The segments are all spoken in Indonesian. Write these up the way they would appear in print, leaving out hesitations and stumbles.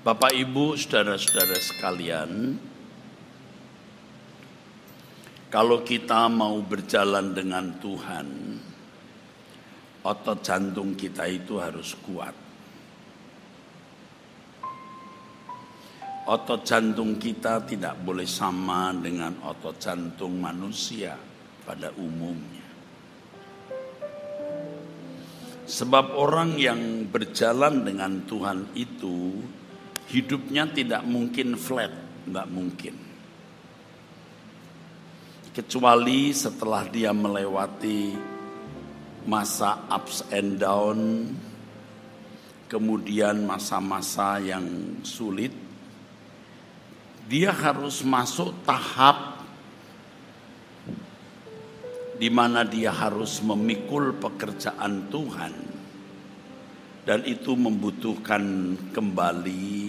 Bapak, Ibu, saudara-saudara sekalian, kalau kita mau berjalan dengan Tuhan, otot jantung kita itu harus kuat. Otot jantung kita tidak boleh sama dengan otot jantung manusia pada umumnya. Sebab orang yang berjalan dengan Tuhan itu hidupnya tidak mungkin flat, tidak mungkin. Kecuali setelah dia melewati masa ups and down, kemudian masa-masa yang sulit, dia harus masuk tahap di mana dia harus memikul pekerjaan Tuhan, dan itu membutuhkan kembali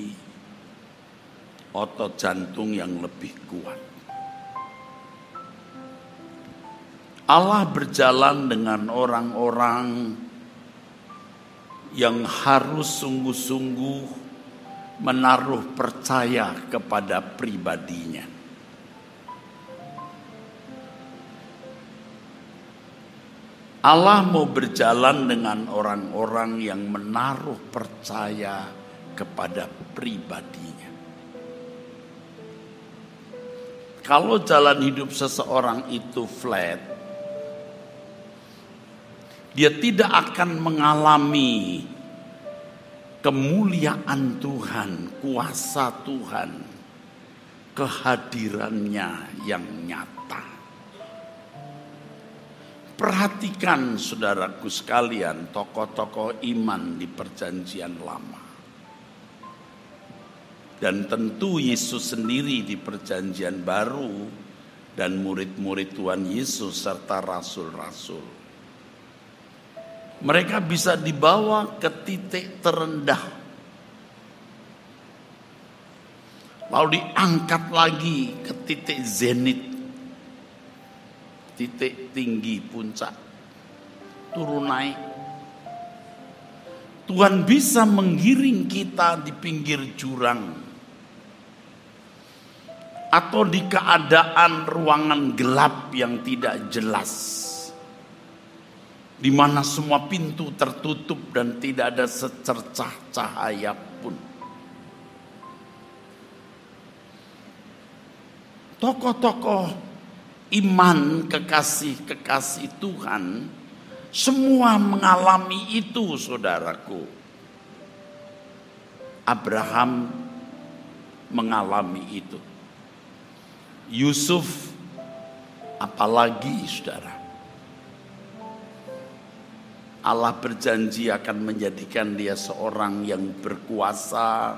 otot jantung yang lebih kuat. Allah berjalan dengan orang-orang yang harus sungguh-sungguh menaruh percaya kepada pribadinya. Allah mau berjalan dengan orang-orang yang menaruh percaya kepada pribadinya. Kalau jalan hidup seseorang itu flat, dia tidak akan mengalami kemuliaan Tuhan, kuasa Tuhan, kehadirannya yang nyata. Perhatikan saudaraku sekalian, tokoh-tokoh iman di perjanjian lama. Dan tentu Yesus sendiri di perjanjian baru dan murid-murid Tuhan Yesus serta rasul-rasul. Mereka bisa dibawa ke titik terendah, lalu diangkat lagi ke titik zenit, titik tinggi puncak, turun naik. Tuhan bisa menggiring kita di pinggir jurang atau di keadaan ruangan gelap yang tidak jelas, di mana semua pintu tertutup dan tidak ada secercah cahaya pun. Tokoh-tokoh iman, kekasih-kekasih Tuhan, semua mengalami itu, saudaraku. Abraham mengalami itu. Yusuf apalagi, saudara. Allah berjanji akan menjadikan dia seorang yang berkuasa,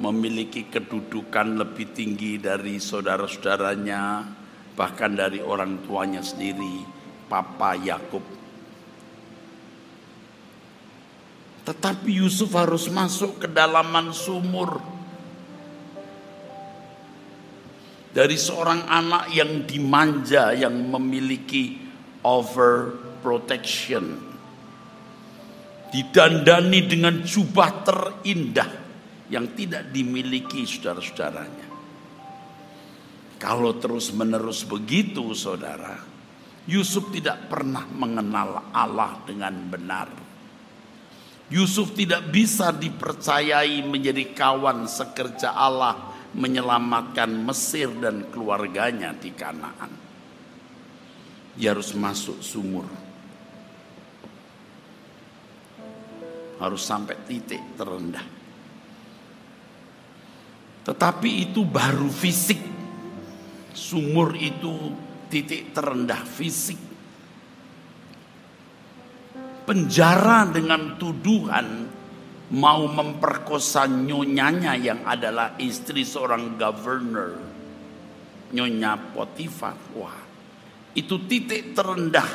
memiliki kedudukan lebih tinggi dari saudara-saudaranya, bahkan dari orang tuanya sendiri, Papa Yakub. Tetapi Yusuf harus masuk ke dalaman sumur. Dari seorang anak yang dimanja, yang memiliki overprotection, didandani dengan jubah terindah yang tidak dimiliki saudara-saudaranya. Kalau terus-menerus begitu, saudara, Yusuf tidak pernah mengenal Allah dengan benar. Yusuf tidak bisa dipercayai menjadi kawan sekerja Allah menyelamatkan Mesir dan keluarganya di Kanaan. Dia harus masuk sumur, harus sampai titik terendah. Tetapi itu baru fisik. Sumur itu titik terendah fisik. Penjara dengan tuduhan mau memperkosa nyonyanya yang adalah istri seorang governor, Nyonya Potifar. Wah, itu titik terendah,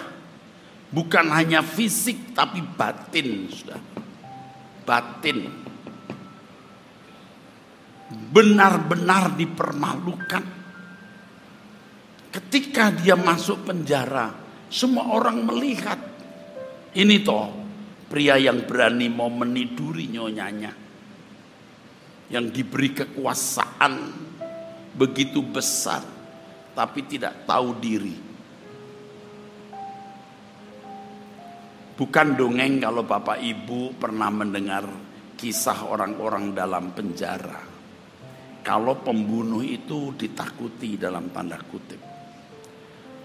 bukan hanya fisik tapi batin, sudah. Batin, benar-benar dipermalukan. Ketika dia masuk penjara, semua orang melihat, ini toh pria yang berani mau meniduri nyonyanya. yang diberi kekuasaan begitu besar tapi tidak tahu diri. Bukan dongeng kalau Bapak Ibu pernah mendengar kisah orang-orang dalam penjara. Kalau pembunuh itu ditakuti dalam tanda kutip.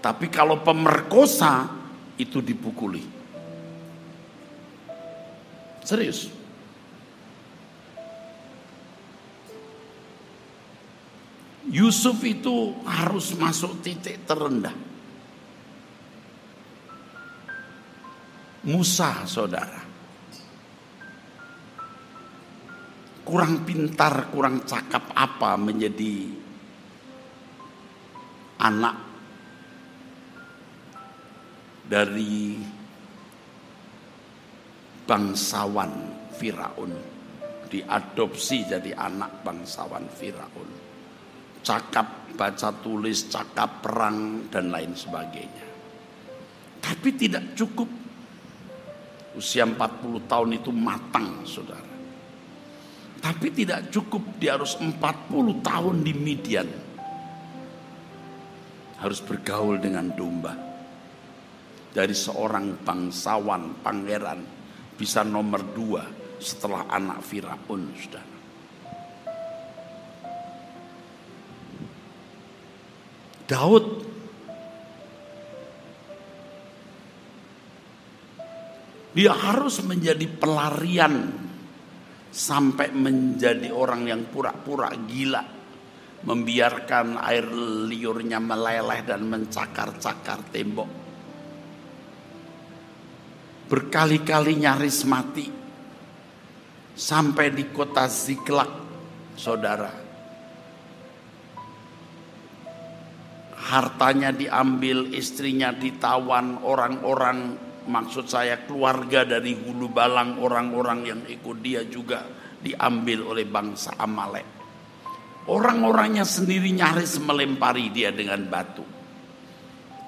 Tapi kalau pemerkosa itu dipukuli. Serius. Yusuf itu harus masuk titik terendah. Musa, saudara, kurang pintar, kurang cakap apa menjadi anak dari bangsawan Firaun, diadopsi jadi anak bangsawan Firaun. Cakap baca tulis, cakap perang dan lain sebagainya. Tapi tidak cukup. Usia 40 tahun itu matang, saudara. Tapi tidak cukup, dia harus 40 tahun di Midian. Harus bergaul dengan domba. Dari seorang bangsawan, pangeran, bisa nomor 2 setelah anak Firaun, saudara. Daud dia harus menjadi pelarian sampai menjadi orang yang pura-pura gila, membiarkan air liurnya meleleh dan mencakar-cakar tembok. Berkali-kali nyaris mati sampai di kota Ziklag, saudara. Hartanya diambil, istrinya ditawan, orang-orang, maksud saya keluarga dari hulu balang, orang-orang yang ikut dia juga diambil oleh bangsa Amalek. Orang-orangnya sendiri nyaris melempari dia dengan batu.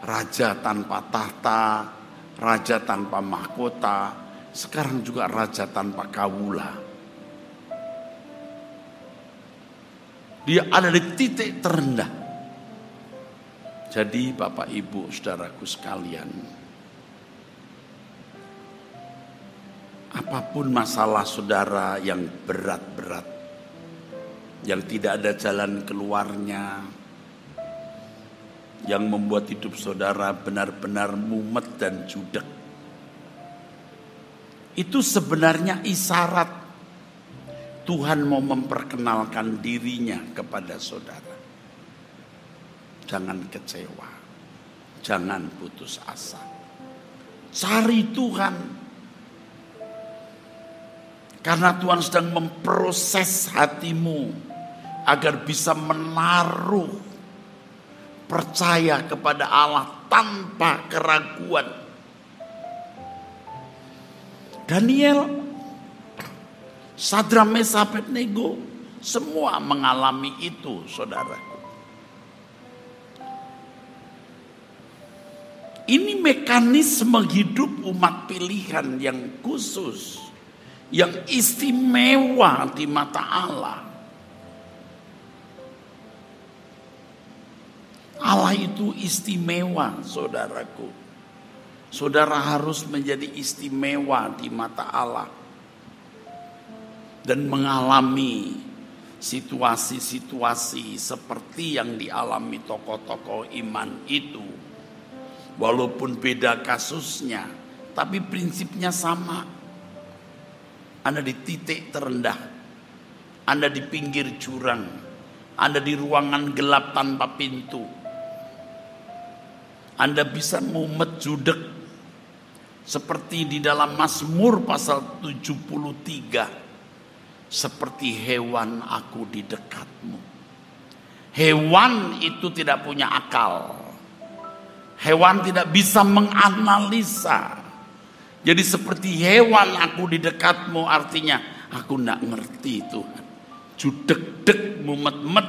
Raja tanpa tahta, raja tanpa mahkota, sekarang juga raja tanpa kawula. Dia ada di titik terendah. Jadi Bapak Ibu saudaraku sekalian, apapun masalah saudara yang berat-berat, yang tidak ada jalan keluarnya, yang membuat hidup saudara benar-benar mumet dan judek, itu sebenarnya isyarat Tuhan mau memperkenalkan dirinya kepada saudara. Jangan kecewa, jangan putus asa, cari Tuhan, karena Tuhan sedang memproses hatimu agar bisa menaruh percaya kepada Allah tanpa keraguan. Daniel, Sadrak, Mesak, Abednego semua mengalami itu, saudaraku. Ini mekanisme hidup umat pilihan yang khusus, yang istimewa di mata Allah. Allah itu istimewa, saudaraku. Saudara harus menjadi istimewa di mata Allah dan mengalami situasi-situasi seperti yang dialami tokoh-tokoh iman itu. Walaupun beda kasusnya, tapi prinsipnya sama. Anda di titik terendah, Anda di pinggir jurang, Anda di ruangan gelap tanpa pintu, Anda bisa mumet judek seperti di dalam Mazmur pasal 73. Seperti hewan aku di dekatmu. Hewan itu tidak punya akal. Hewan tidak bisa menganalisa. Jadi seperti hewan aku di dekatmu, artinya aku tidak ngerti Tuhan. Judek-dek, mumet-met.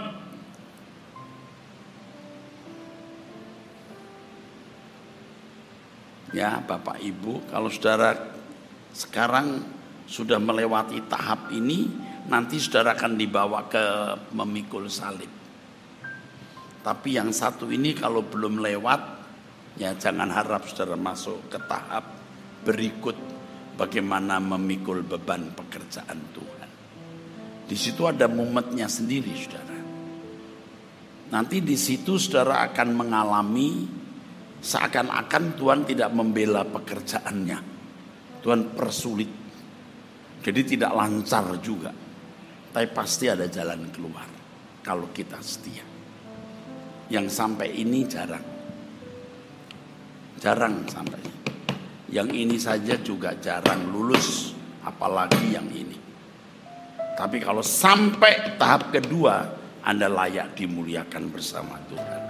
Ya Bapak Ibu, kalau saudara sekarang sudah melewati tahap ini, nanti saudara akan dibawa ke memikul salib. Tapi yang satu ini kalau belum lewat, ya jangan harap saudara masuk ke tahap berikut bagaimana memikul beban pekerjaan Tuhan. Di situ ada momennya sendiri, saudara. Nanti di situ saudara akan mengalami seakan-akan Tuhan tidak membela pekerjaannya. Tuhan persulit. Jadi tidak lancar juga. Tapi pasti ada jalan keluar kalau kita setia. Yang sampai ini jarang. Jarang sampai. Yang ini saja juga jarang lulus, apalagi yang ini. Tapi kalau sampai tahap kedua, Anda layak dimuliakan bersama Tuhan.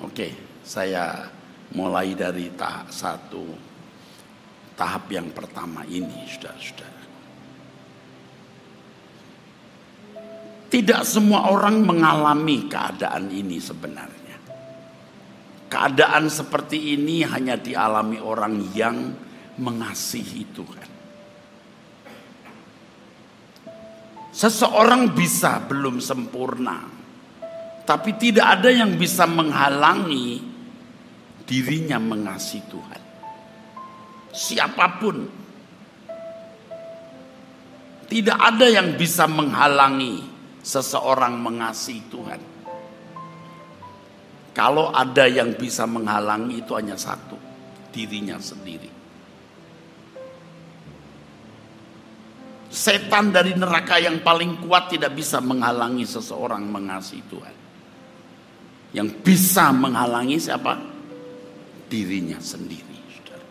Oke, saya mulai dari tahap yang pertama ini, saudara-saudara. Tidak semua orang mengalami keadaan ini sebenarnya. Keadaan seperti ini hanya dialami orang yang mengasihi Tuhan. Seseorang bisa belum sempurna, tapi tidak ada yang bisa menghalangi dirinya mengasihi Tuhan. Siapapun, tidak ada yang bisa menghalangi seseorang mengasihi Tuhan. Kalau ada yang bisa menghalangi, itu hanya satu, dirinya sendiri. Setan dari neraka yang paling kuat tidak bisa menghalangi seseorang mengasihi Tuhan. Yang bisa menghalangi siapa? Dirinya sendiri. Saudara.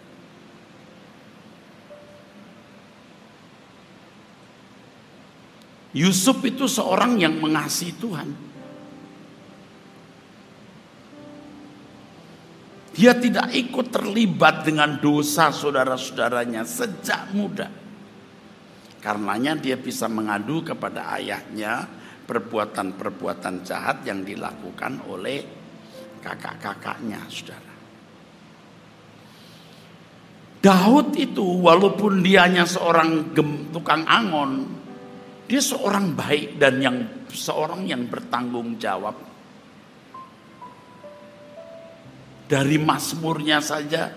Yusuf itu seorang yang mengasihi Tuhan. Dia tidak ikut terlibat dengan dosa saudara-saudaranya sejak muda. Karenanya dia bisa mengadu kepada ayahnya perbuatan-perbuatan jahat yang dilakukan oleh kakak-kakaknya, saudara. Daud itu walaupun dia hanya seorang tukang angon, dia seorang baik dan seorang yang bertanggung jawab. Dari Mazmurnya saja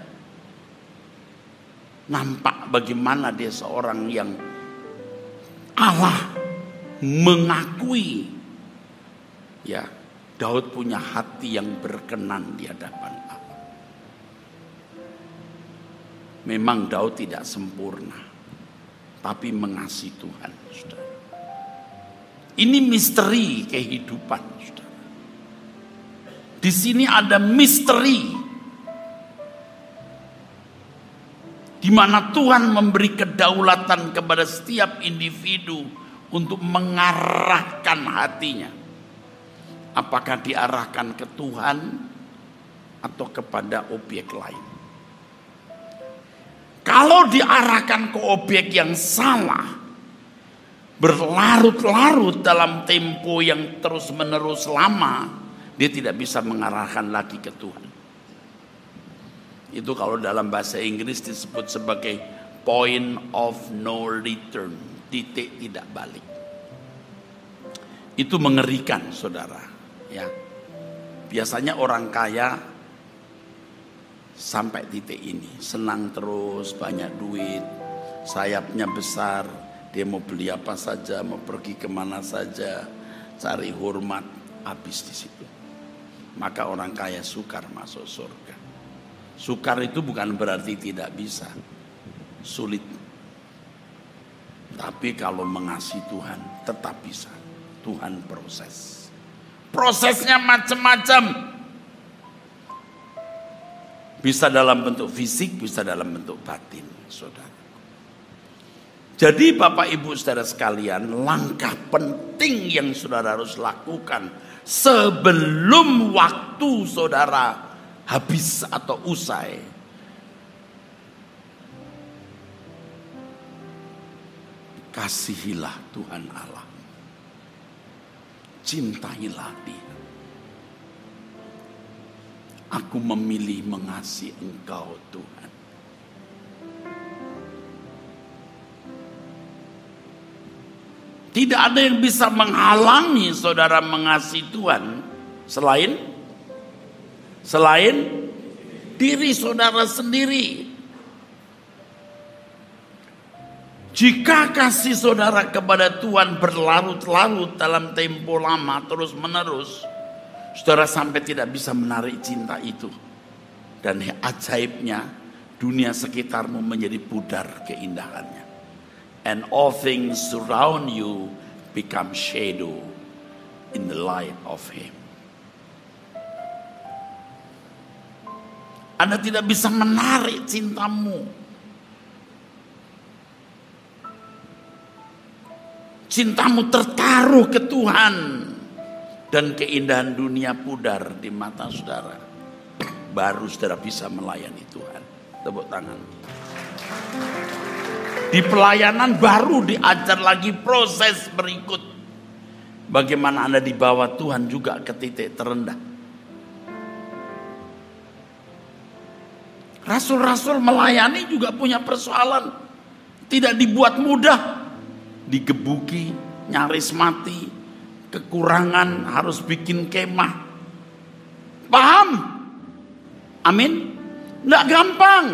nampak bagaimana dia seorang yang Allah mengakui, ya, Daud punya hati yang berkenan di hadapan Allah. Memang Daud tidak sempurna, tapi mengasihi Tuhan, saudara. Ini misteri kehidupan, saudara. Di sini ada misteri di mana Tuhan memberi kedaulatan kepada setiap individu untuk mengarahkan hatinya. Apakah diarahkan ke Tuhan atau kepada objek lain? Kalau diarahkan ke objek yang salah, berlarut-larut dalam tempo yang terus-menerus lama, dia tidak bisa mengarahkan lagi ke Tuhan. Itu kalau dalam bahasa Inggris disebut sebagai point of no return, titik tidak balik. Itu mengerikan, saudara. Ya, biasanya orang kaya sampai titik ini, senang terus, banyak duit, sayapnya besar, dia mau beli apa saja, mau pergi kemana saja, cari hormat, habis di situ. Maka orang kaya sukar masuk surga. Sukar itu bukan berarti tidak bisa, sulit. Tapi kalau mengasihi Tuhan tetap bisa. Tuhan proses. Prosesnya macam-macam. Bisa dalam bentuk fisik, bisa dalam bentuk batin, saudara. Jadi Bapak Ibu saudara sekalian, langkah penting yang saudara harus lakukan sebelum waktu saudara habis atau usai, kasihilah Tuhan Allah, cintailah Dia. Aku memilih mengasihi Engkau Tuhan. Tidak ada yang bisa menghalangi saudara mengasihi Tuhan selain diri saudara sendiri. Jika kasih saudara kepada Tuhan berlarut-larut dalam tempo lama terus menerus, saudara sampai tidak bisa menarik cinta itu. Dan ajaibnya, dunia sekitarmu menjadi pudar keindahannya. And all things surround you become shadow in the light of Him. Anda tidak bisa menarik cintamu. Cintamu tertaruh ke Tuhan. Dan keindahan dunia pudar di mata saudara. Baru saudara bisa melayani Tuhan. Tepuk tangan. Di pelayanan baru diajar lagi proses berikut. Bagaimana Anda dibawa Tuhan juga ke titik terendah. Rasul-rasul melayani juga punya persoalan. Tidak dibuat mudah. Digebuki, nyaris mati. Kekurangan, harus bikin kemah. Paham? Amin? Nggak gampang.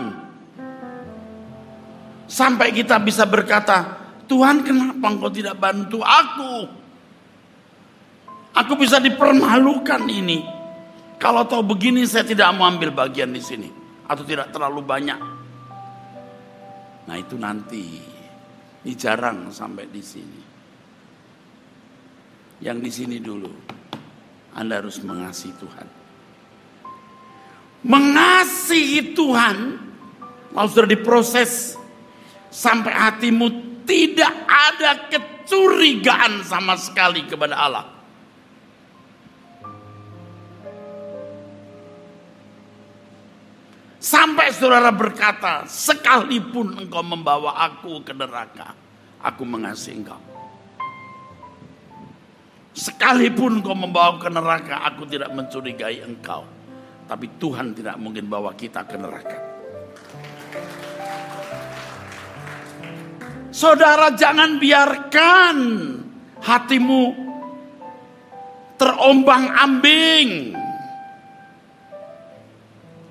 Sampai kita bisa berkata, Tuhan kenapa engkau tidak bantu aku? Aku bisa dipermalukan ini. Kalau tahu begini saya tidak mau ambil bagian di sini. Atau tidak terlalu banyak. Nah itu nanti. Ini jarang sampai di sini. Yang di sini dulu. Anda harus mengasihi Tuhan. Mengasihi Tuhan. Lalu sudah diproses. Sampai hatimu tidak ada kecurigaan sama sekali kepada Allah. Sampai saudara berkata, sekalipun engkau membawa aku ke neraka, aku mengasihi engkau. Sekalipun engkau membawa ke neraka, aku tidak mencurigai engkau. Tapi Tuhan tidak mungkin bawa kita ke neraka. Saudara jangan biarkan hatimu terombang-ambing.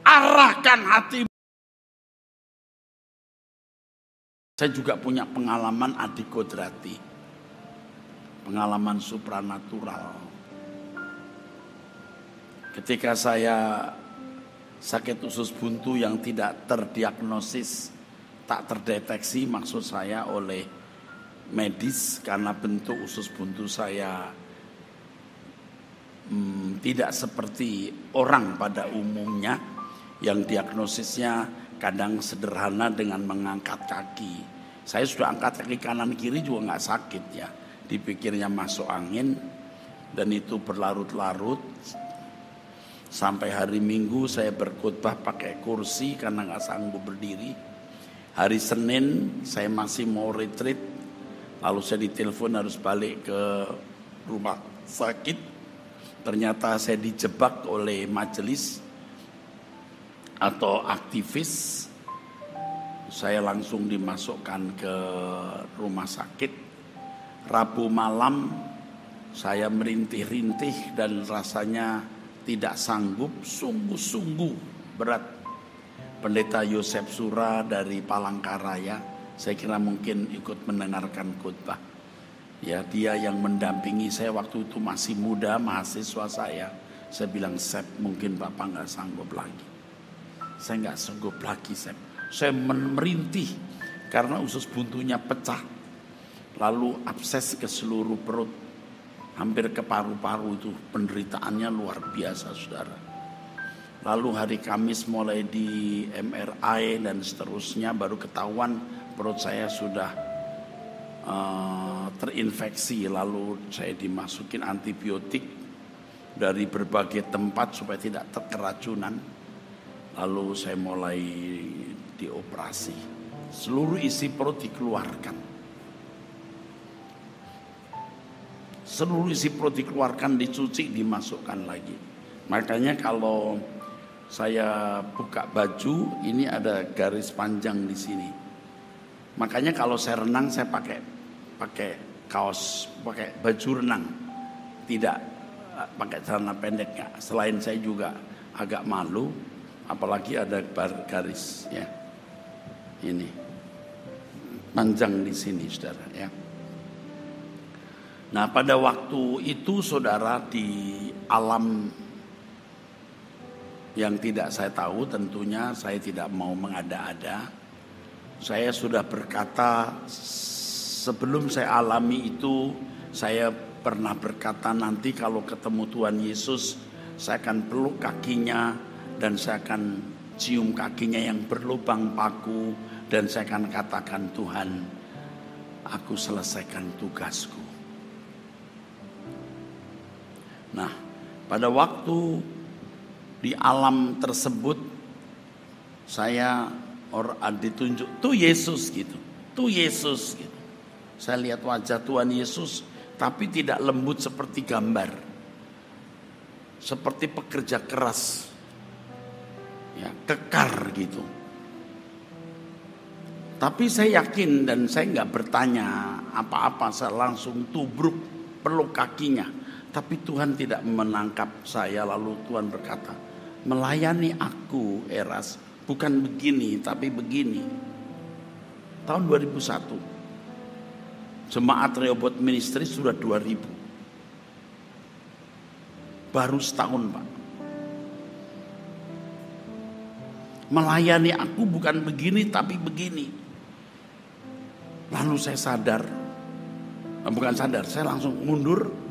Arahkan hatimu. Saya juga punya pengalaman adik kodrati. Pengalaman supranatural. Ketika saya sakit usus buntu yang tidak terdiagnosis, tak terdeteksi maksud saya oleh medis karena bentuk usus buntu saya tidak seperti orang pada umumnya yang diagnosisnya kadang sederhana dengan mengangkat kaki. Saya sudah angkat kaki kanan kiri juga nggak sakit ya, dipikirnya masuk angin dan itu berlarut-larut. Sampai hari Minggu saya berkhotbah pakai kursi karena nggak sanggup berdiri. Hari Senin saya masih mau retreat, lalu saya ditelepon harus balik ke rumah sakit. Ternyata saya dijebak oleh majelis atau aktivis. Saya langsung dimasukkan ke rumah sakit. Rabu malam saya merintih-rintih dan rasanya tidak sanggup, sungguh-sungguh berat. Pendeta Yosef Sura dari Palangkaraya, saya kira mungkin ikut mendengarkan khotbah. Ya, dia yang mendampingi saya waktu itu masih muda, mahasiswa saya. Saya bilang, Sep, mungkin Bapak nggak sanggup lagi. Saya nggak sanggup lagi, Sep. Saya merintih karena usus buntunya pecah, lalu abses ke seluruh perut, hampir ke paru-paru itu. Penderitaannya luar biasa, saudara. Lalu hari Kamis mulai di MRI dan seterusnya baru ketahuan perut saya sudah terinfeksi. Lalu saya dimasukin antibiotik dari berbagai tempat supaya tidak terkeracunan. Lalu saya mulai dioperasi. Seluruh isi perut dikeluarkan. Seluruh isi perut dikeluarkan, dicuci, dimasukkan lagi. Makanya kalau saya buka baju, ini ada garis panjang di sini. Makanya kalau saya renang saya pakai kaos, pakai baju renang, tidak pakai celana pendek. Ya. Selain saya juga agak malu, apalagi ada garis ya. Ini panjang di sini saudara ya. Nah pada waktu itu saudara, di alam yang tidak saya tahu, tentunya saya tidak mau mengada-ada. Saya sudah berkata, sebelum saya alami itu, saya pernah berkata nanti kalau ketemu Tuhan Yesus, saya akan peluk kakinya dan saya akan cium kakinya yang berlubang paku, dan saya akan katakan, Tuhan, aku selesaikan tugasku. Nah, pada waktu di alam tersebut saya ditunjuk tuh Yesus gitu. Tuh Yesus gitu. Saya lihat wajah Tuhan Yesus tapi tidak lembut seperti gambar. Seperti pekerja keras. Ya, kekar gitu. Tapi saya yakin dan saya nggak bertanya apa-apa, saya langsung tubruk peluk kakinya. Tapi Tuhan tidak menangkap saya, lalu Tuhan berkata, melayani aku Eras bukan begini tapi begini. Tahun 2001 Jemaat Rehoboth Ministry sudah 2000. Baru setahun Pak. Melayani aku bukan begini tapi begini. Lalu saya sadar, bukan sadar, saya langsung mundur.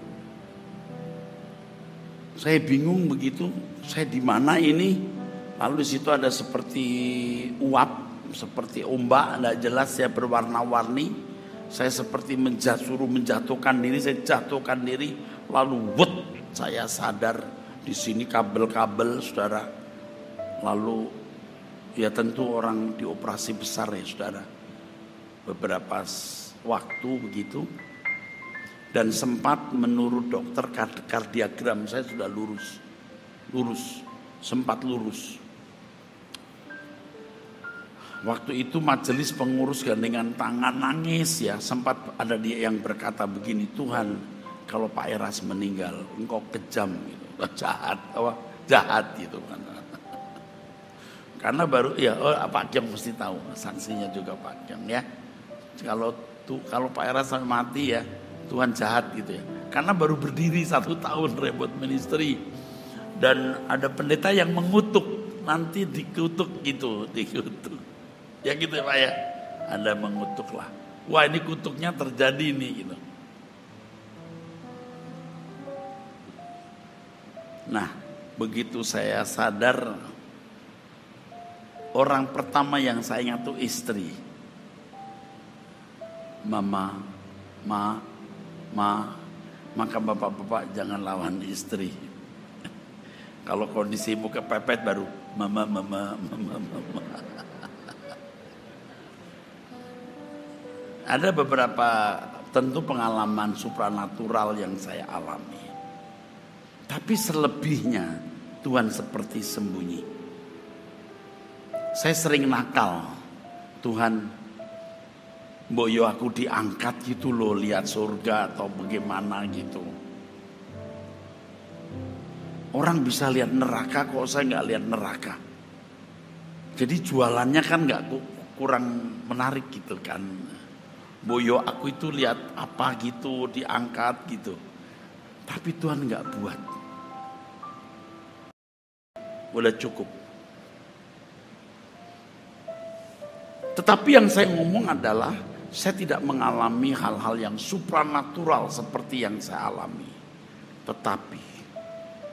Saya bingung begitu, saya di mana ini? Lalu di situ ada seperti uap, seperti ombak, tidak jelas, saya berwarna-warni. Saya seperti suruh menjatuhkan diri, saya jatuhkan diri. Lalu saya sadar di sini kabel-kabel, saudara. Lalu ya tentu orang dioperasi besar ya saudara. Beberapa waktu begitu. Dan sempat menurut dokter kardiogram saya sudah lurus, sempat lurus. Waktu itu majelis pengurus gandengan tangan nangis ya, sempat ada dia yang berkata begini, Tuhan kalau Pak Eras meninggal engkau kejam gitu, jahat gitu kan. Karena baru ya Pak Kiam mesti tahu sanksinya juga Pak Kiam ya. Kalau Pak Eras sampai mati ya Tuhan jahat gitu ya. Karena baru berdiri 1 tahun Rehoboth Ministry. Dan ada pendeta yang mengutuk. Nanti dikutuk gitu. Dikutuk. Ya gitu ya Pak ya. Ada mengutuk lah. Wah ini kutuknya terjadi nih gitu. Nah begitu saya sadar. Orang pertama yang saya ingat tuh istri. Maka bapak-bapak jangan lawan istri. Kalau kondisimu kepepet baru mama. Ada beberapa tentu pengalaman supranatural yang saya alami. Tapi selebihnya Tuhan seperti sembunyi. Saya sering nakal. Tuhan boyo aku diangkat gitu loh, lihat surga atau bagaimana gitu. Orang bisa lihat neraka, kok saya nggak lihat neraka. Jadi jualannya kan nggak kurang menarik gitu kan. Boyo aku itu lihat apa gitu, diangkat gitu. Tapi Tuhan nggak buat. Udah cukup. Tetapi yang saya ngomong adalah saya tidak mengalami hal-hal yang supranatural seperti yang saya alami. Tetapi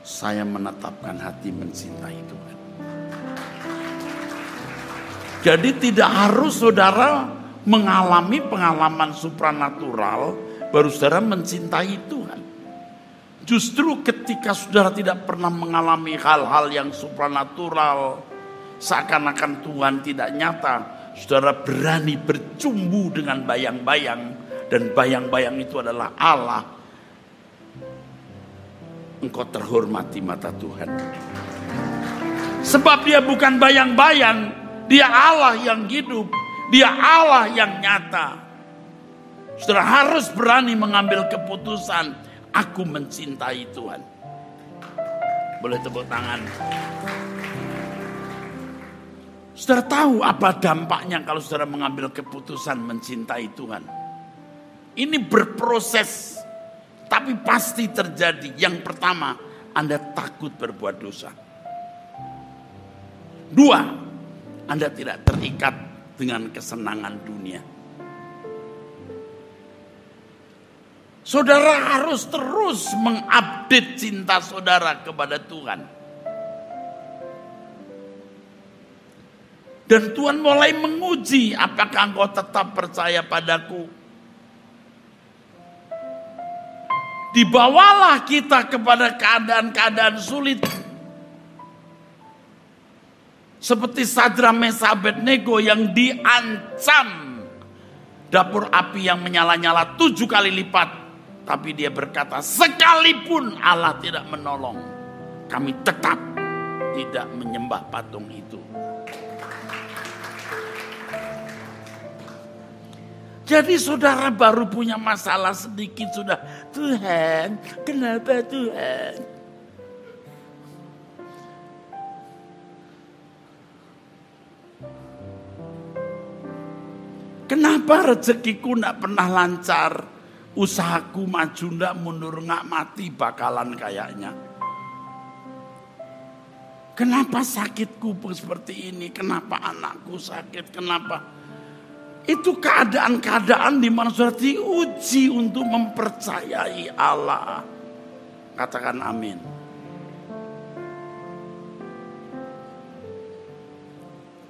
saya menetapkan hati mencintai Tuhan. Jadi tidak harus saudara mengalami pengalaman supranatural baru saudara mencintai Tuhan. Justru ketika saudara tidak pernah mengalami hal-hal yang supranatural, seakan-akan Tuhan tidak nyata, saudara berani bercumbu dengan bayang-bayang, dan bayang-bayang itu adalah Allah. Engkau terhormati mata Tuhan. Sebab dia bukan bayang-bayang, dia Allah yang hidup, dia Allah yang nyata. Saudara harus berani mengambil keputusan, aku mencintai Tuhan. Boleh tepuk tangan. Saudara tahu apa dampaknya kalau saudara mengambil keputusan mencintai Tuhan? Ini berproses, tapi pasti terjadi. Yang pertama, Anda takut berbuat dosa. 2, Anda tidak terikat dengan kesenangan dunia. Saudara harus terus mengupdate cinta saudara kepada Tuhan. Dan Tuhan mulai menguji, apakah engkau tetap percaya padaku? Dibawalah kita kepada keadaan-keadaan sulit. Seperti Sadrak, Mesak, Abednego yang diancam dapur api yang menyala-nyala 7 kali lipat. Tapi dia berkata, sekalipun Allah tidak menolong, kami tetap tidak menyembah patung itu. Jadi saudara baru punya masalah sedikit sudah, Tuhan, kenapa Tuhan? Kenapa rezekiku tidak pernah lancar? Usahaku maju ndak mundur nggak mati bakalan kayaknya. Kenapa sakitku seperti ini? Kenapa anakku sakit? Kenapa? Itu keadaan-keadaan di mana saudara diuji untuk mempercayai Allah. Katakan amin.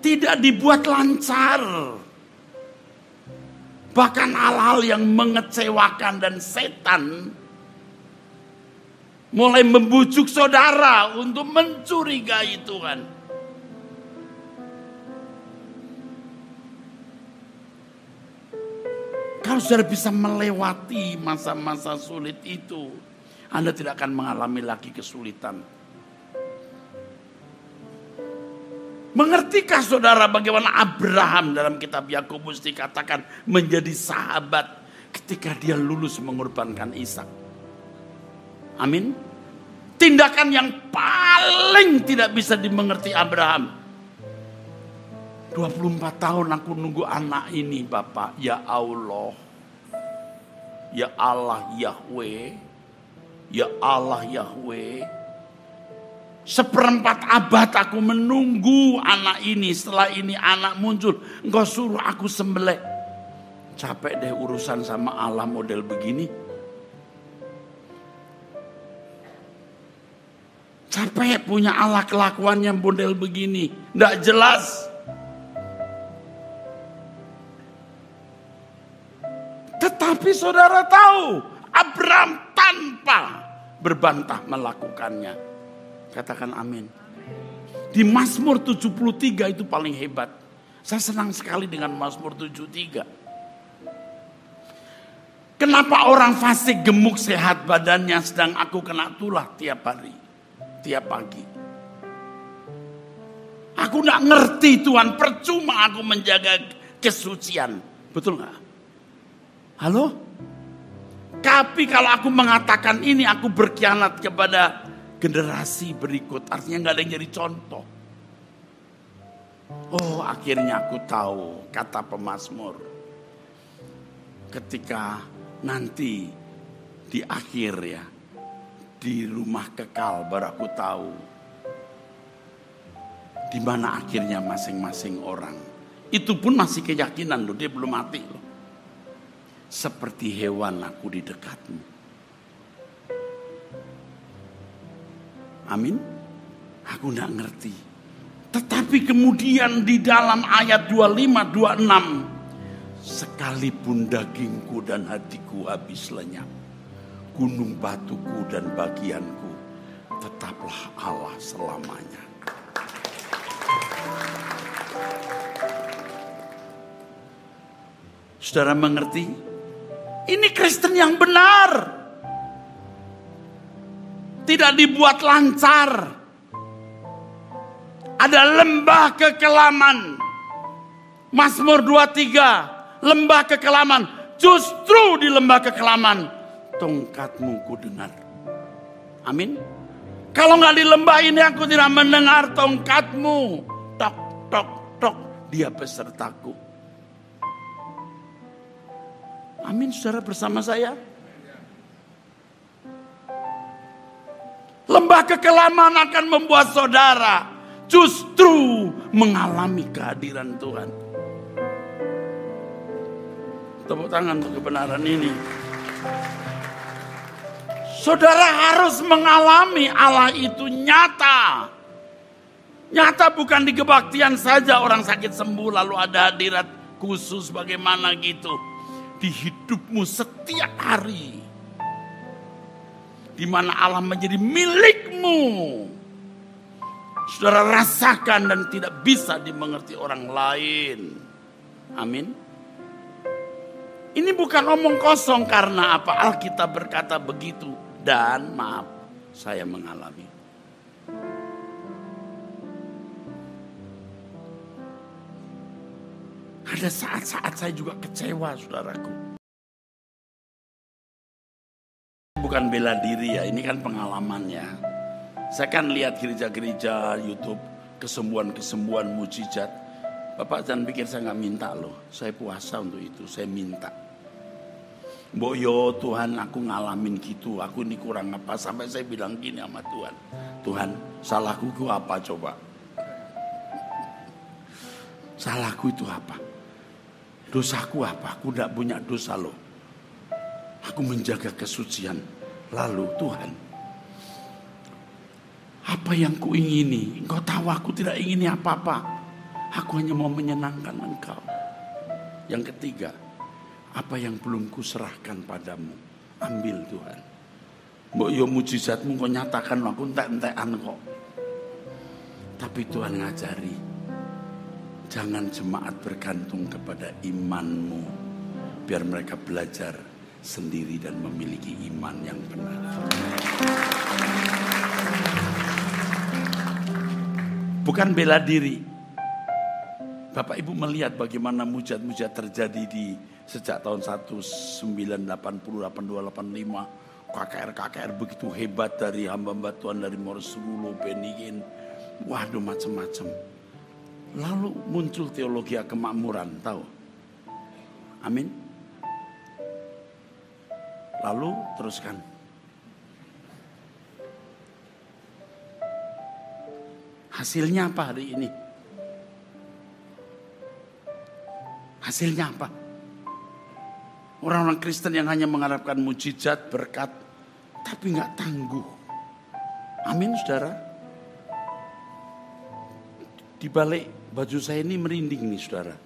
Tidak dibuat lancar. Bahkan hal-hal yang mengecewakan dan setan mulai membujuk saudara untuk mencurigai Tuhan. Kalau saudara bisa melewati masa-masa sulit itu, Anda tidak akan mengalami lagi kesulitan. Mengertikah saudara bagaimana Abraham dalam kitab Yakobus dikatakan menjadi sahabat ketika dia lulus mengorbankan Ishak? Amin. Tindakan yang paling tidak bisa dimengerti Abraham. 24 tahun aku nunggu anak ini Bapak. Ya Allah. Ya Allah Yahweh. Ya Allah Yahweh. 1/4 abad aku menunggu anak ini. Setelah ini anak muncul. Engkau suruh aku sembelih. Capek deh urusan sama Allah model begini. Capek punya Allah kelakuannya model begini. Nggak jelas. Tetapi saudara tahu. Abraham tanpa berbantah melakukannya. Katakan amin. Di Mazmur 73 itu paling hebat. Saya senang sekali dengan Mazmur 73. Kenapa orang fasik gemuk sehat badannya sedang aku kena tulah tiap hari, tiap pagi. Aku gak ngerti Tuhan, percuma aku menjaga kesucian. Betul gak? Halo? Tapi kalau aku mengatakan ini aku berkhianat kepada generasi berikut, artinya gak ada yang jadi contoh. Oh, akhirnya aku tahu kata pemazmur. Ketika nanti di akhir ya, di rumah kekal baru aku tahu di mana akhirnya masing-masing orang. Itu pun masih keyakinan loh, dia belum mati loh. Seperti hewan aku di dekatmu. Amin. Aku gak ngerti. Tetapi kemudian di dalam ayat 25-26. Sekalipun dagingku dan hatiku habis lenyap. Gunung batuku dan bagianku. Tetaplah Allah selamanya. Saudara mengerti? Ini Kristen yang benar. Tidak dibuat lancar. Ada lembah kekelaman. Mazmur 23. Lembah kekelaman. Justru justru di lembah kekelaman tongkatmu ku dengar. Amin. Kalau nggak di lembah ini aku tidak mendengar tongkatmu. Tok, tok, tok. Dia besertaku. Amin, saudara, bersama saya. Lembah kekelaman akan membuat saudara justru mengalami kehadiran Tuhan. Tepuk tangan untuk kebenaran ini. Saudara harus mengalami Allah itu nyata. Nyata bukan di kebaktian saja orang sakit sembuh lalu ada hadirat khusus bagaimana gitu. Di hidupmu setiap hari. Di mana Allah menjadi milikmu. Saudara rasakan dan tidak bisa dimengerti orang lain. Amin. Ini bukan omong kosong karena apa? Alkitab berkata begitu. Dan maaf, saya mengalami. Ada saat-saat saya juga kecewa, saudaraku. Bukan bela diri ya, ini kan pengalamannya. Saya kan lihat gereja-gereja YouTube, kesembuhan-kesembuhan mujizat. Bapak jangan pikir saya nggak minta loh. Saya puasa untuk itu, saya minta. Mbok yo Tuhan, aku ngalamin gitu, aku ini kurang apa. Sampai saya bilang gini sama Tuhan. Tuhan, salahku itu apa coba? Salahku itu apa? Dosaku apa? Aku tidak punya dosa loh. Aku menjaga kesucian. Lalu Tuhan, apa yang kuingini? Engkau tahu aku tidak ingini apa-apa. Aku hanya mau menyenangkan Engkau. Yang ketiga, apa yang belum kuserahkan padamu, ambil Tuhan. Mbok yo mujizatmu kau nyatakan, aku entek-entekan kok. Tapi Tuhan ngajari, jangan jemaat bergantung kepada imanmu. Biar mereka belajar sendiri dan memiliki iman yang benar. Bukan bela diri. Bapak Ibu melihat bagaimana mujizat-mujizat terjadi di sejak tahun 1980, 82, 85. KKR begitu hebat dari hamba-hamba Tuhan dari Morsulo, Benigin. Waduh macam-macam. Lalu muncul teologi kemakmuran, tahu? Amin. Lalu teruskan. Hasilnya apa hari ini? Hasilnya apa? Orang-orang Kristen yang hanya mengharapkan mujizat, berkat, tapi nggak tangguh. Amin, saudara. Di balik baju saya ini merinding nih, saudara.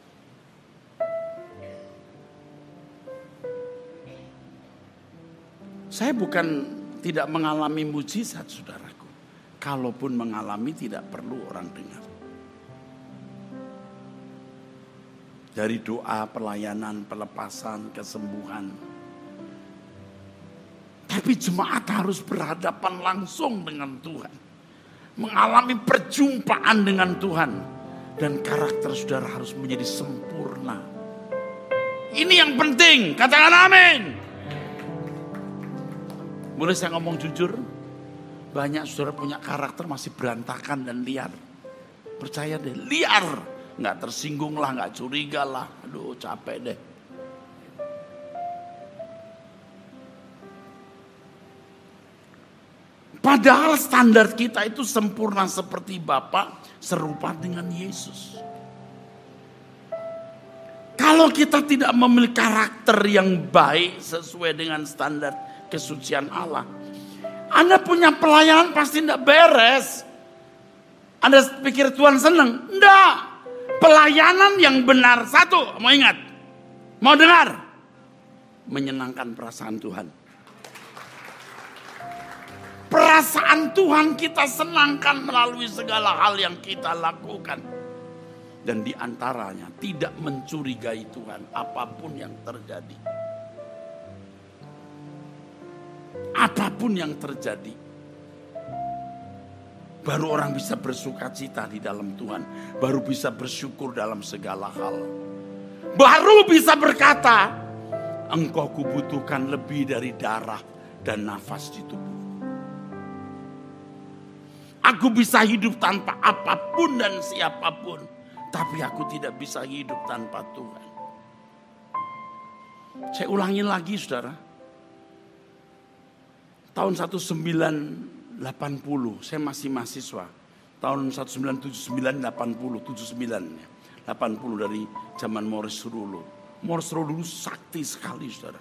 Saya bukan tidak mengalami mujizat, saudaraku. Kalaupun mengalami tidak perlu orang dengar. Dari doa, pelayanan, pelepasan, kesembuhan. Tapi jemaat harus berhadapan langsung dengan Tuhan. Mengalami perjumpaan dengan Tuhan. Dan karakter saudara harus menjadi sempurna. Ini yang penting, katakan amin. Boleh saya ngomong jujur? Banyak saudara punya karakter masih berantakan dan liar. Percaya deh, liar. Nggak tersinggung lah, nggak curiga lah. Aduh capek deh. Padahal standar kita itu sempurna seperti Bapa, serupa dengan Yesus. Kalau kita tidak memiliki karakter yang baik sesuai dengan standar kesucian Allah, Anda punya pelayanan pasti tidak beres. Anda pikir Tuhan senang? Enggak. Pelayanan yang benar, satu, mau ingat, mau dengar, menyenangkan perasaan Tuhan. Perasaan Tuhan kita senangkan melalui segala hal yang kita lakukan. Dan diantaranya tidak mencurigai Tuhan apapun yang terjadi. Apapun yang terjadi. Baru orang bisa bersuka cita di dalam Tuhan. Baru bisa bersyukur dalam segala hal. Baru bisa berkata, Engkau kubutuhkan lebih dari darah dan nafas di tubuh. Aku bisa hidup tanpa apapun dan siapapun, tapi aku tidak bisa hidup tanpa Tuhan. Saya ulangi lagi saudara. Tahun 1980, saya masih mahasiswa. Tahun 1979, 80 dari zaman Morris Rulu. Morris Rulu sakti sekali saudara.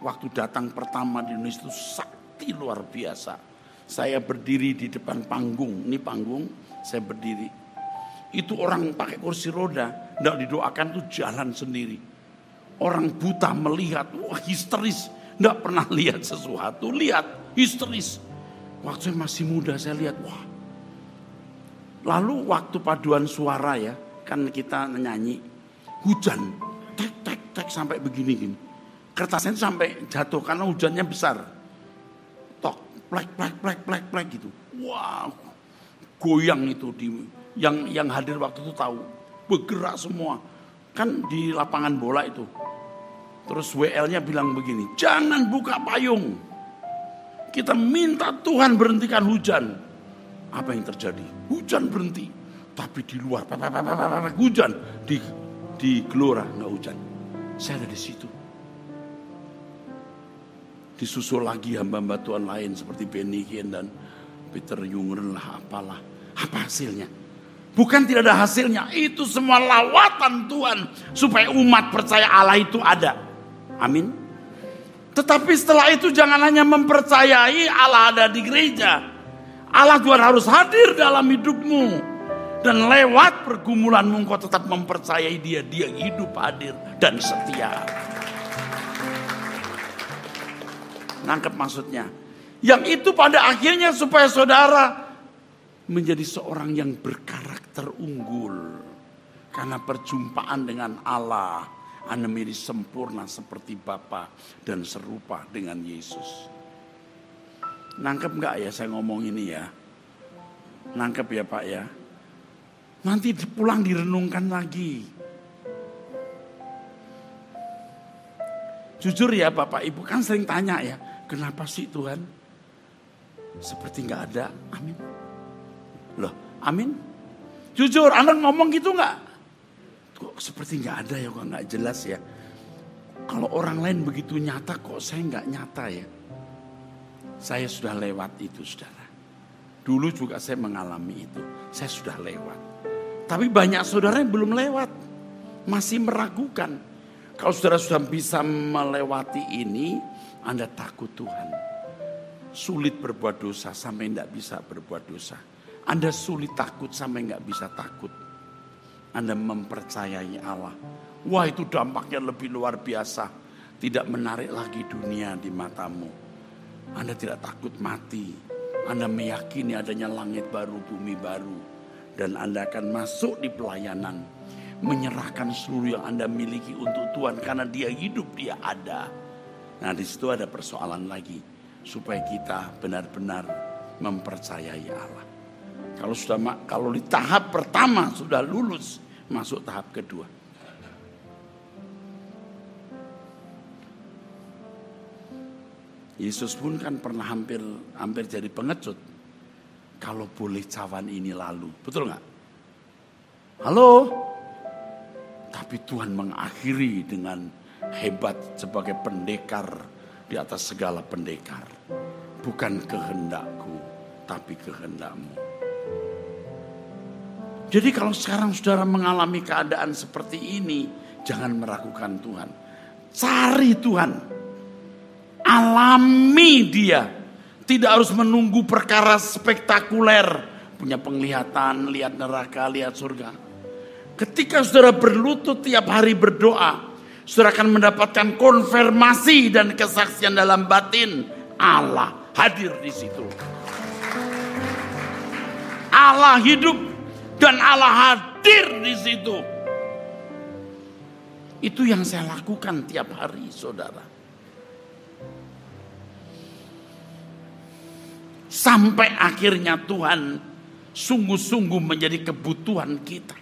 Waktu datang pertama di Indonesia itu sakti luar biasa. Saya berdiri di depan panggung, ini panggung, saya berdiri. Itu orang pakai kursi roda, tidak didoakan tuh jalan sendiri. Orang buta melihat, wah histeris, tidak pernah lihat sesuatu, lihat histeris. Waktu saya masih muda saya lihat, wah. Lalu waktu paduan suara ya, kan kita nyanyi, hujan, tek sampai begini. Kertasnya sampai jatuh karena hujannya besar. Tok, plek gitu. Wow, goyang itu yang hadir waktu itu tahu, bergerak semua. Kan di lapangan bola itu. Terus WL-nya bilang begini, jangan buka payung. Kita minta Tuhan berhentikan hujan. Apa yang terjadi? Hujan berhenti. Tapi di luar, hujan. Di Gelora nggak hujan. Saya ada di situ. Disusul lagi hamba-hamba Tuhan lain seperti Benny Hinn dan Peter Jungren lah apalah. Apa hasilnya? Bukan tidak ada hasilnya. Itu semua lawatan Tuhan supaya umat percaya Allah itu ada. Amin. Tetapi setelah itu jangan hanya mempercayai Allah ada di gereja. Allah Tuhan harus hadir dalam hidupmu. Dan lewat pergumulanmu engkau tetap mempercayai dia. Dia hidup, hadir dan setia. Nangkep maksudnya. Yang itu pada akhirnya supaya saudara menjadi seorang yang berkarakter unggul. Karena perjumpaan dengan Allah, Anda menjadi sempurna seperti Bapa dan serupa dengan Yesus. Nangkep gak ya saya ngomong ini ya? Nangkep ya Pak ya? Nanti pulang direnungkan lagi. Jujur ya Bapak Ibu kan sering tanya ya, kenapa sih Tuhan seperti gak ada? Amin. Loh, amin. Jujur, Anda ngomong gitu gak? Kok seperti gak ada ya, kok gak jelas ya. Kalau orang lain begitu nyata, kok saya gak nyata ya. Saya sudah lewat itu saudara. Dulu juga saya mengalami itu. Saya sudah lewat. Tapi banyak saudara yang belum lewat. Masih meragukan. Kalau saudara sudah bisa melewati ini, Anda takut Tuhan. Sulit berbuat dosa sampai tidak bisa berbuat dosa. Anda sulit takut sampai nggak bisa takut. Anda mempercayai Allah. Wah itu dampaknya lebih luar biasa. Tidak menarik lagi dunia di matamu. Anda tidak takut mati. Anda meyakini adanya langit baru, bumi baru. Dan Anda akan masuk di pelayanan. Menyerahkan seluruh yang Anda miliki untuk Tuhan. Karena dia hidup, dia ada. Nah di situ ada persoalan lagi. Supaya kita benar-benar mempercayai Allah. Kalau di tahap pertama sudah lulus, masuk tahap kedua. Yesus pun kan pernah hampir jadi pengecut. Kalau boleh cawan ini lalu, betul nggak? Halo? Tapi Tuhan mengakhiri dengan hebat sebagai pendekar di atas segala pendekar. Bukan kehendakku, tapi kehendakmu. Jadi kalau sekarang saudara mengalami keadaan seperti ini, jangan meragukan Tuhan. Cari Tuhan. Alami dia. Tidak harus menunggu perkara spektakuler. Punya penglihatan, lihat neraka, lihat surga. Ketika saudara berlutut tiap hari berdoa, saudara akan mendapatkan konfirmasi dan kesaksian dalam batin. Allah hadir di situ. Allah hidup dan Allah hadir di situ. Itu yang saya lakukan tiap hari, saudara. Sampai akhirnya Tuhan sungguh-sungguh menjadi kebutuhan kita.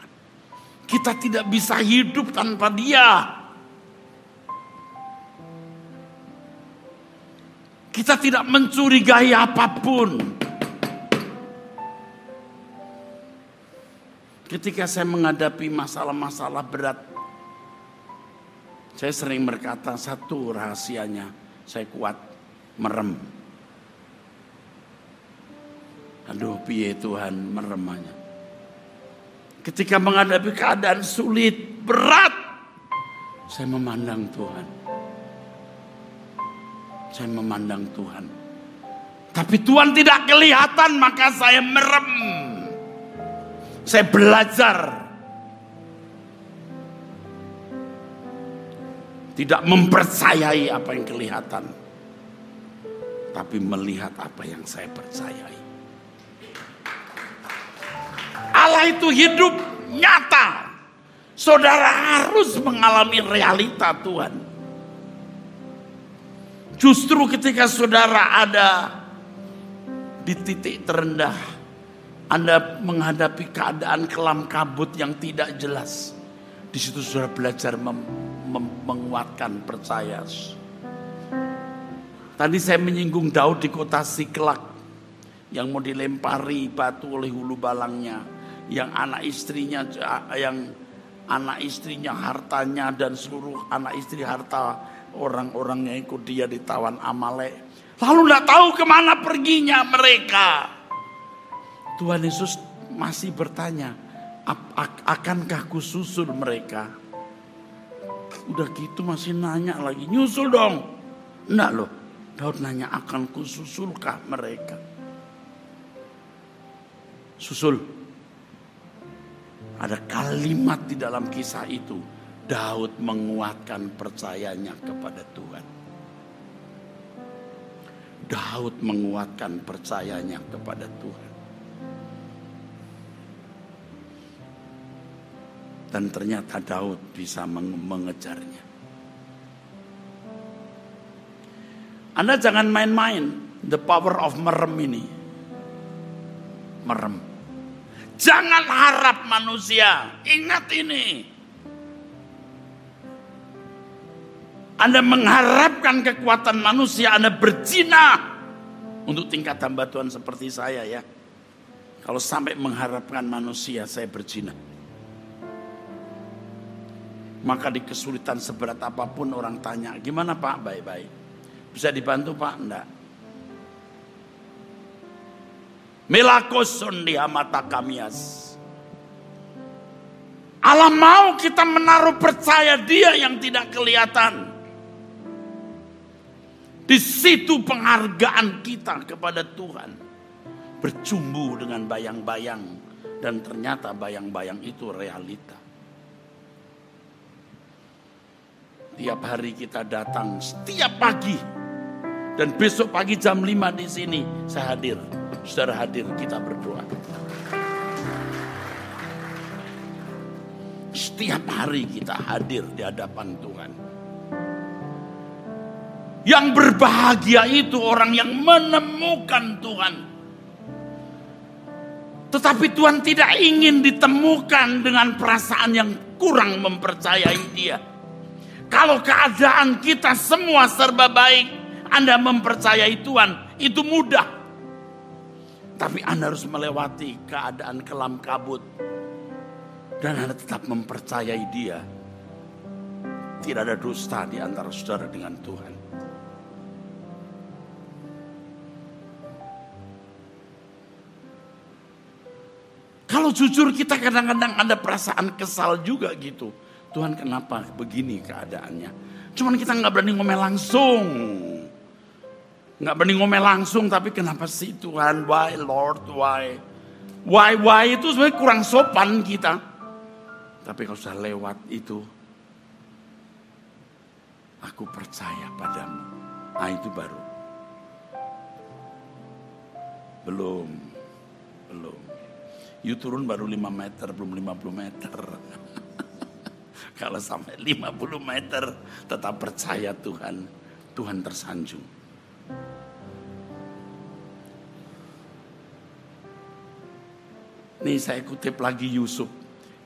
Kita tidak bisa hidup tanpa Dia. Kita tidak mencurigai apapun. Ketika saya menghadapi masalah-masalah berat, saya sering berkata satu rahasianya, saya kuat merem. Aduh, piye Tuhan meremanya. Ketika menghadapi keadaan sulit, berat, saya memandang Tuhan. Saya memandang Tuhan. Tapi Tuhan tidak kelihatan, maka saya merem. Saya belajar tidak mempercayai apa yang kelihatan, tapi melihat apa yang saya percayai. Allah itu hidup, nyata. Saudara harus mengalami realita Tuhan. Justru ketika saudara ada di titik terendah, Anda menghadapi keadaan kelam kabut yang tidak jelas, di situ saudara belajar menguatkan percaya. Tadi saya menyinggung Daud di kota Siklak yang mau dilempari batu oleh hulu balangnya, yang anak istrinya hartanya dan seluruh anak istri harta orang-orang yang ikut dia ditawan Amalek. Lalu tidak tahu kemana perginya mereka. Tuhan Yesus masih bertanya, akankah kususul mereka? Udah gitu masih nanya lagi, nyusul dong. Enggak loh, Daud nanya, akan kususulkah mereka? Susul. Ada kalimat di dalam kisah itu, Daud menguatkan percayanya kepada Tuhan. Daud menguatkan percayanya kepada Tuhan. Dan ternyata Daud bisa mengejarnya. Anda jangan main-main the power of merem ini. Merem. Jangan harap manusia. Ingat ini. Anda mengharapkan kekuatan manusia, Anda berzina. Untuk tingkat hamba Tuhan seperti saya ya. Kalau sampai mengharapkan manusia, saya berzina. Maka di kesulitan seberat apapun orang tanya, gimana Pak? Baik-baik. Bisa dibantu Pak? Enggak. Melakoson di mata kamias. Allah mau kita menaruh percaya Dia yang tidak kelihatan. Di situ penghargaan kita kepada Tuhan bercumbu dengan bayang-bayang, dan ternyata bayang-bayang itu realita. Tiap hari kita datang, setiap pagi. Dan besok pagi jam 5 di sini saya hadir. Saudara hadir, kita berdoa. Setiap hari kita hadir di hadapan Tuhan. Yang berbahagia itu orang yang menemukan Tuhan. Tetapi Tuhan tidak ingin ditemukan dengan perasaan yang kurang mempercayai Dia. Kalau keadaan kita semua serba baik, Anda mempercayai Tuhan, itu mudah. Tapi Anda harus melewati keadaan kelam kabut. Dan Anda tetap mempercayai Dia. Tidak ada dusta di antara saudara dengan Tuhan. Kalau jujur kita kadang-kadang ada perasaan kesal juga gitu. Tuhan kenapa begini keadaannya? Cuman kita gak berani ngomel langsung. Gak berani ngomel langsung, tapi kenapa sih Tuhan? Why Lord, why? Why itu sebenarnya kurang sopan kita. Tapi kalau sudah lewat itu, aku percaya padamu. Nah itu baru. Belum. You turun baru 5 meter, belum 50 meter. Kalau sampai 50 meter tetap percaya Tuhan. Tuhan tersanjung. Nih saya kutip lagi Yusuf.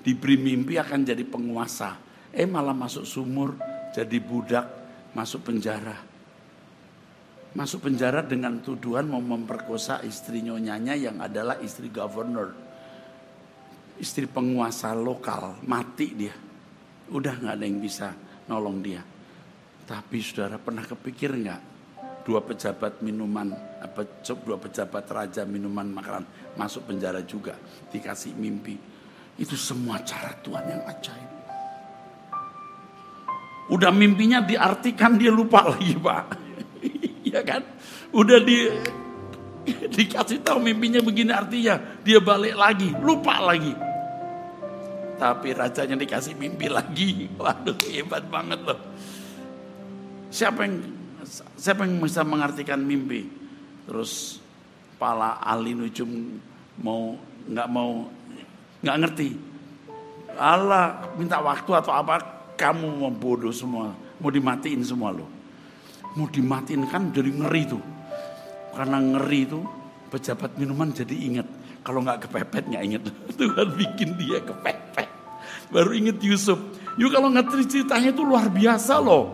Diberi mimpi akan jadi penguasa. Malah masuk sumur, jadi budak, masuk penjara. masuk penjara dengan tuduhan mau memperkosa istri nyonyanya yang adalah istri governor, istri penguasa lokal. Mati dia, udah nggak ada yang bisa nolong dia. Tapi saudara pernah kepikir nggak, dua pejabat raja minuman makanan masuk penjara juga, dikasih mimpi. Itu semua cara Tuhan yang ajaib. Udah mimpinya diartikan dia lupa lagi, Pak. Ya kan? Udah dikasih tahu mimpinya begini artinya, dia balik lagi, lupa lagi. Tapi rajanya dikasih mimpi lagi. Waduh, hebat banget loh. Siapa yang bisa mengartikan mimpi? Terus kepala ahli nujum nggak ngerti. Allah minta waktu atau apa? Kamu mau bodoh semua, mau dimatiin semua loh. Mau dimatiin kan jadi ngeri tuh. Karena ngeri tuh pejabat minuman jadi ingat. Kalau nggak kepepet nggak ingat. Tuhan bikin dia kepepet. Baru ingat Yusuf. Yuk kalau ngerti ceritanya tuh luar biasa loh.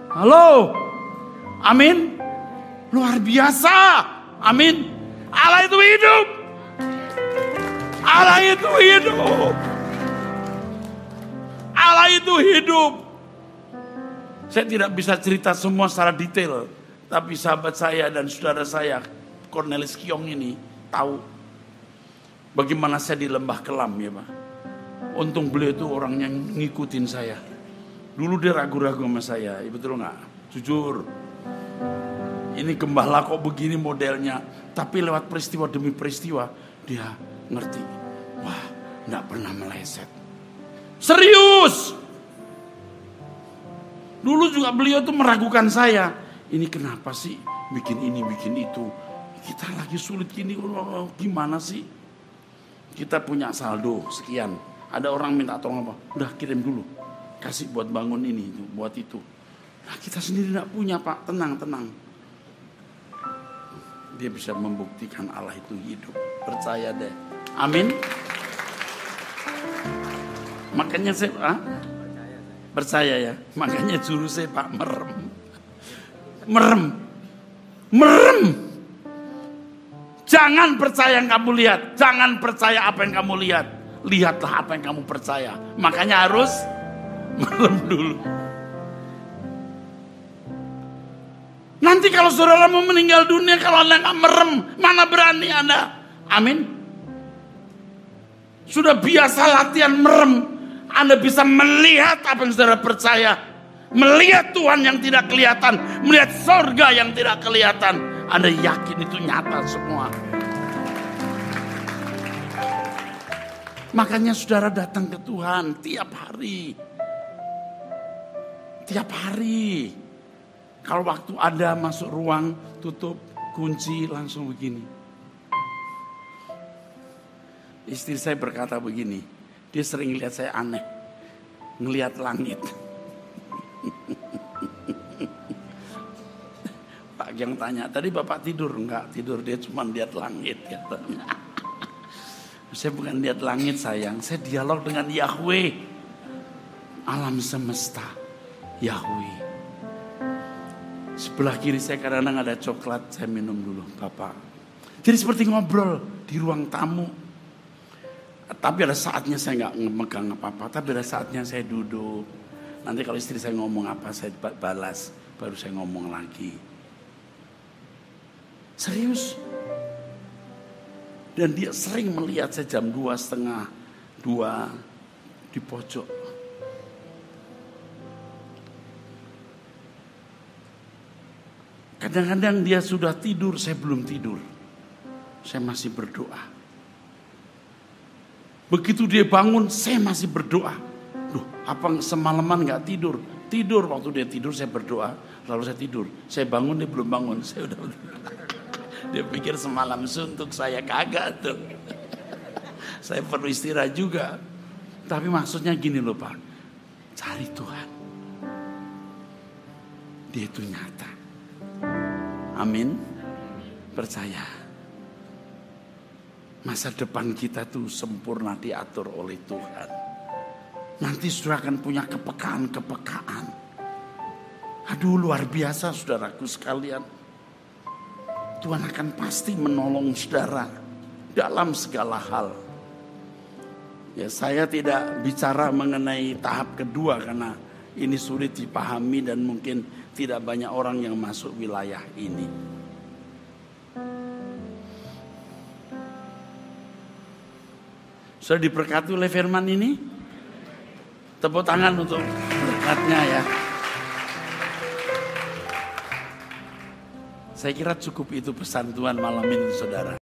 Halo, amin. Luar biasa, amin. Allah itu hidup. Allah itu hidup. Allah itu hidup. Saya tidak bisa cerita semua secara detail, tapi sahabat saya dan saudara saya, Cornelis Kiong ini tahu bagaimana saya di Lembah Kelam ya Pak. Untung beliau itu orangnya ngikutin saya. Dulu dia ragu-ragu sama saya, ya betul nggak? Jujur. Ini gembala kok begini modelnya. Tapi lewat peristiwa demi peristiwa, dia ngerti. Wah, nggak pernah meleset. Serius. Dulu juga beliau tuh meragukan saya. Ini kenapa sih bikin ini, bikin itu. Kita lagi sulit gini, gimana sih? Kita punya saldo sekian. Ada orang minta tolong apa? Udah kirim dulu. Kasih buat bangun ini, buat itu. Nah, kita sendiri gak punya Pak. Tenang. Dia bisa membuktikan Allah itu hidup. Percaya deh. Amin. Makanya saya... Percaya ya. Makanya juru saya Pak merem. Jangan percaya yang kamu lihat. Jangan percaya apa yang kamu lihat. Lihatlah apa yang kamu percaya. Makanya harus merem dulu. Nanti kalau saudara mau meninggal dunia, kalau Anda nggak merem, mana berani Anda? Amin. Sudah biasa latihan merem, Anda bisa melihat apa yang saudara percaya. Melihat Tuhan yang tidak kelihatan, melihat sorga yang tidak kelihatan. Anda yakin itu nyata semua. Makanya saudara datang ke Tuhan tiap hari. Tiap hari. Kalau waktu Anda masuk ruang, tutup, kunci, langsung begini. Istri saya berkata begini, dia sering lihat saya aneh. Ngelihat langit. Pak yang tanya, tadi Bapak tidur? Enggak tidur, dia cuma lihat langit katanya. Saya bukan lihat langit sayang, saya dialog dengan Yahweh. Alam semesta, Yahweh. Sebelah kiri saya kadang-kadang ada coklat, saya minum dulu Bapak. Jadi seperti ngobrol di ruang tamu. Tapi ada saatnya saya nggak memegang apa-apa, tapi ada saatnya saya duduk. Nanti kalau istri saya ngomong apa, saya balas, baru saya ngomong lagi. Serius. Dan dia sering melihat saya jam 2:30, 2 di pojok. Kadang-kadang dia sudah tidur, saya belum tidur. Saya masih berdoa. Begitu dia bangun, saya masih berdoa. Duh, apa semalaman gak tidur? Tidur, waktu dia tidur saya berdoa. Lalu saya tidur. Saya bangun, dia belum bangun. Saya udah dia pikir semalam suntuk, saya kagak tuh. Saya perlu istirahat juga. Tapi maksudnya gini loh Pak. Cari Tuhan. Dia itu nyata. Amin. Percaya. Masa depan kita tuh sempurna diatur oleh Tuhan. Nanti saudara akan punya kepekaan. Aduh luar biasa saudaraku sekalian. Tuhan akan pasti menolong saudara dalam segala hal. Ya, saya tidak bicara mengenai tahap kedua karena ini sulit dipahami dan mungkin tidak banyak orang yang masuk wilayah ini. Sudah diberkati oleh firman ini? Tepuk tangan untuk berkatnya ya. Saya kira cukup itu pesan Tuhan malam ini saudara.